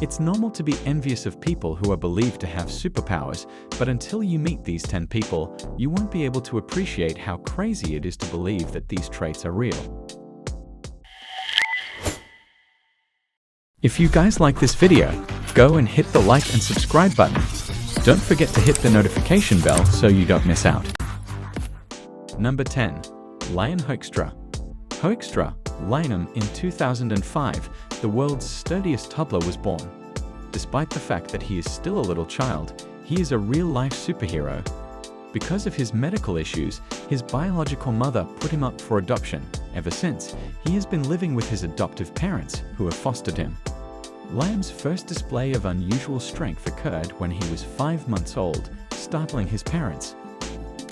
It's normal to be envious of people who are believed to have superpowers, but until you meet these 10 people, you won't be able to appreciate how crazy it is to believe that these traits are real. If you guys like this video, go and hit the like and subscribe button. Don't forget to hit the notification bell so you don't miss out. Number 10. Lion Hoekstra. Hoekstra, Lionum. In 2005, the world's sturdiest toddler was born. Despite the fact that he is still a little child, he is a real-life superhero. Because of his medical issues, his biological mother put him up for adoption. Ever since, he has been living with his adoptive parents, who have fostered him. Liam's first display of unusual strength occurred when he was 5 months old, startling his parents.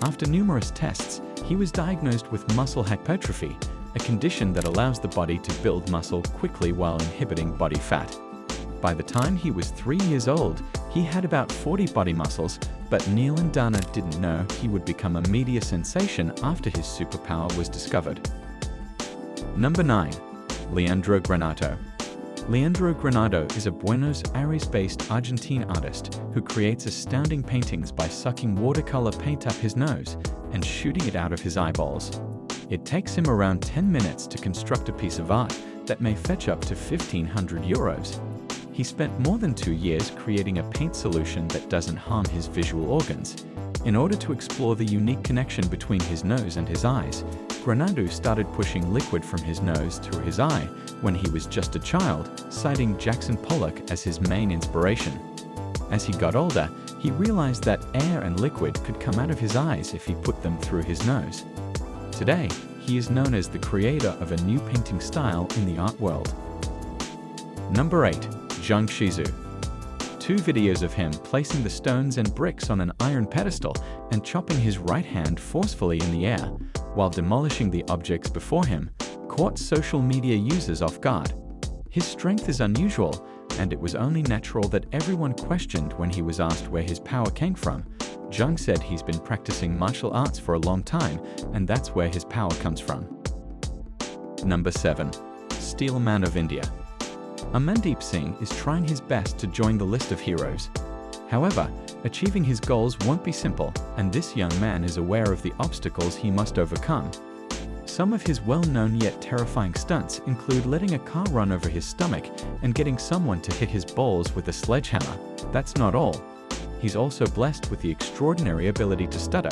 After numerous tests, he was diagnosed with muscle hypertrophy, a condition that allows the body to build muscle quickly while inhibiting body fat. By the time he was 3 years old, he had about 40 body muscles, but Neil and Dana didn't know he would become a media sensation after his superpower was discovered. Number 9. Leandro Granato. Leandro Granato is a Buenos Aires-based Argentine artist who creates astounding paintings by sucking watercolor paint up his nose and shooting it out of his eyeballs. It takes him around 10 minutes to construct a piece of art that may fetch up to 1,500 euros. He spent more than 2 years creating a paint solution that doesn't harm his visual organs. In order to explore the unique connection between his nose and his eyes, Granato started pushing liquid from his nose through his eye when he was just a child, citing Jackson Pollock as his main inspiration. As he got older, he realized that air and liquid could come out of his eyes if he put them through his nose. Today, he is known as the creator of a new painting style in the art world. Number 8. Zhang Shizu. 2 videos of him placing the stones and bricks on an iron pedestal and chopping his right hand forcefully in the air, while demolishing the objects before him, caught social media users off guard. His strength is unusual, and it was only natural that everyone questioned when he was asked where his power came from. Zhang said he's been practicing martial arts for a long time, and that's where his power comes from. Number 7. Steel Man of India. Amandeep Singh is trying his best to join the list of heroes. However, achieving his goals won't be simple, and this young man is aware of the obstacles he must overcome. Some of his well-known yet terrifying stunts include letting a car run over his stomach and getting someone to hit his balls with a sledgehammer. That's not all. He's also blessed with the extraordinary ability to stutter.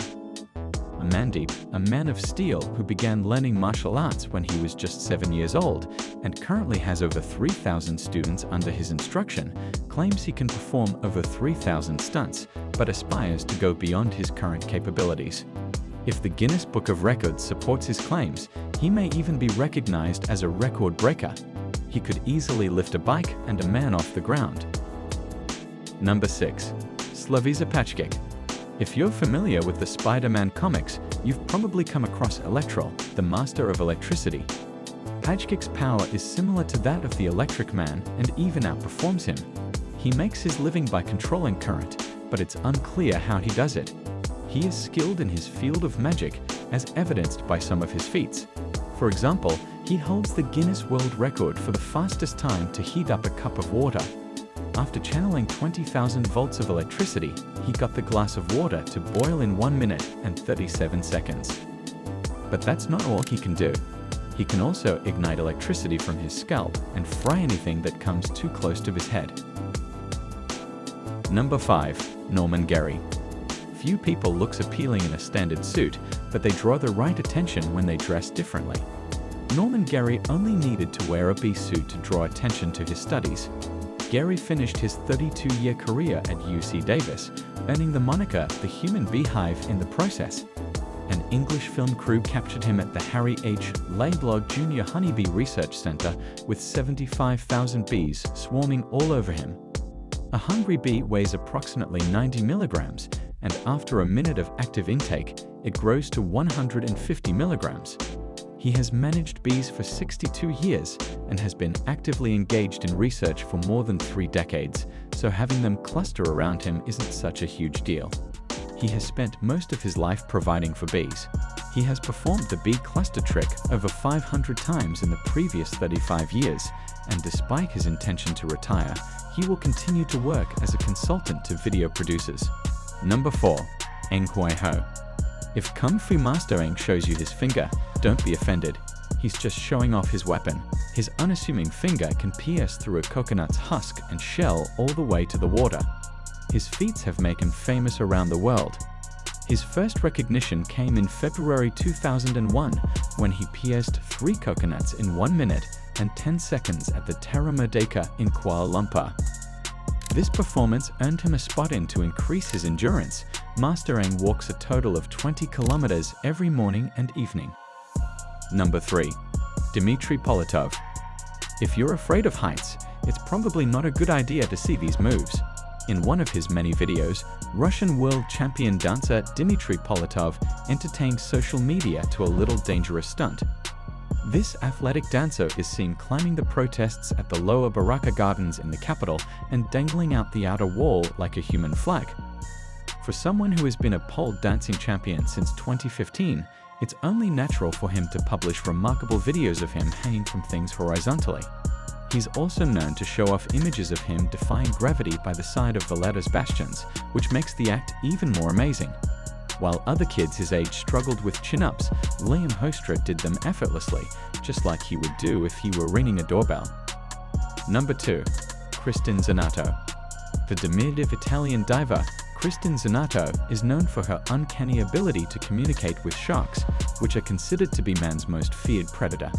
Amandeep, a man of steel who began learning martial arts when he was just 7 years old and currently has over 3,000 students under his instruction, claims he can perform over 3,000 stunts, but aspires to go beyond his current capabilities. If the Guinness Book of Records supports his claims, he may even be recognized as a record breaker. He could easily lift a bike and a man off the ground. Number 6. Slavica Pachkic. If you're familiar with the Spider-Man comics, you've probably come across Electro, the master of electricity. Pachkic's power is similar to that of the Electric Man and even outperforms him. He makes his living by controlling current, but it's unclear how he does it. He is skilled in his field of magic, as evidenced by some of his feats. For example, he holds the Guinness World Record for the fastest time to heat up a cup of water. After channeling 20,000 volts of electricity, he got the glass of water to boil in 1 minute and 37 seconds. But that's not all he can do. He can also ignite electricity from his scalp and fry anything that comes too close to his head. Number 5. Norman Gary. Few people looks appealing in a standard suit, but they draw the right attention when they dress differently. Norman Gary only needed to wear a bee suit to draw attention to his studies. Gary finished his 32-year career at UC Davis, earning the moniker the Human Beehive in the process. An English film crew captured him at the Harry H. Laidlaw Jr. Honeybee Research Center with 75,000 bees swarming all over him. A hungry bee weighs approximately 90 milligrams, and after a minute of active intake, it grows to 150 milligrams. He has managed bees for 62 years and has been actively engaged in research for more than 3 decades, so having them cluster around him isn't such a huge deal. He has spent most of his life providing for bees. He has performed the bee cluster trick over 500 times in the previous 35 years, and despite his intention to retire, he will continue to work as a consultant to video producers. Number 4. Eng Hui-ho. If Kung Fu Master Eng shows you his finger, don't be offended. He's just showing off his weapon. His unassuming finger can pierce through a coconut's husk and shell all the way to the water. His feats have made him famous around the world. His first recognition came in February 2001 when he pierced 3 coconuts in 1 minute and 10 seconds at the Terra Merdeka in Kuala Lumpur. This performance earned him a spot in to increase his endurance. Master Eng walks a total of 20 kilometers every morning and evening. Number 3. Dmitry Politov. If you're afraid of heights, it's probably not a good idea to see these moves. In one of his many videos, Russian world champion dancer Dmitry Politov entertained social media to a little dangerous stunt. This athletic dancer is seen climbing the protests at the Lower Baraka Gardens in the capital and dangling out the outer wall like a human flag. For someone who has been a pole dancing champion since 2015, it's only natural for him to publish remarkable videos of him hanging from things horizontally. He's also known to show off images of him defying gravity by the side of Valletta's bastions, which makes the act even more amazing. While other kids his age struggled with chin-ups, Liam Hostra did them effortlessly, just like he would do if he were ringing a doorbell. Number 2. Kristin Zanato. The diminutive Italian diva, Kristin Zanato is known for her uncanny ability to communicate with sharks, which are considered to be man's most feared predator.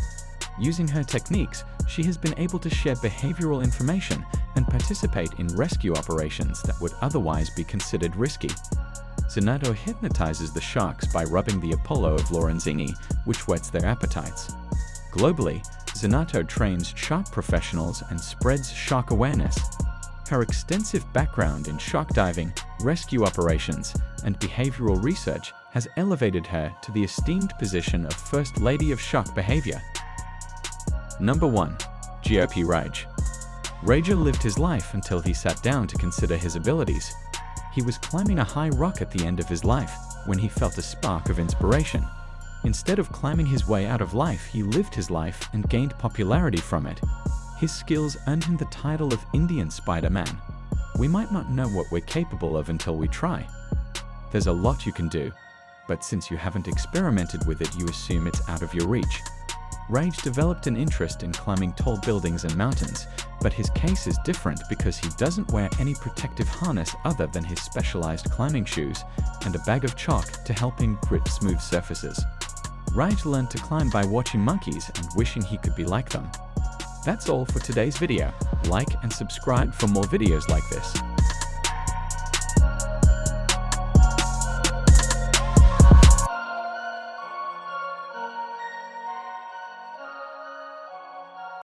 Using her techniques, she has been able to share behavioral information and participate in rescue operations that would otherwise be considered risky. Zanato hypnotizes the sharks by rubbing the Apollo of Lorenzini, which whets their appetites. Globally, Zanato trains shark professionals and spreads shark awareness. Her extensive background in shark diving, rescue operations, and behavioral research has elevated her to the esteemed position of First Lady of Shark Behavior. Number 1. GOP Raj. Raja lived his life until he sat down to consider his abilities. He was climbing a high rock at the end of his life when he felt a spark of inspiration. Instead of climbing his way out of life, he lived his life and gained popularity from it. His skills earned him the title of Indian Spider-Man. We might not know what we're capable of until we try. There's a lot you can do, but since you haven't experimented with it, you assume it's out of your reach. Raj developed an interest in climbing tall buildings and mountains, but his case is different because he doesn't wear any protective harness other than his specialized climbing shoes and a bag of chalk to help him grip smooth surfaces. Raj learned to climb by watching monkeys and wishing he could be like them. That's all for today's video. Like and subscribe for more videos like this.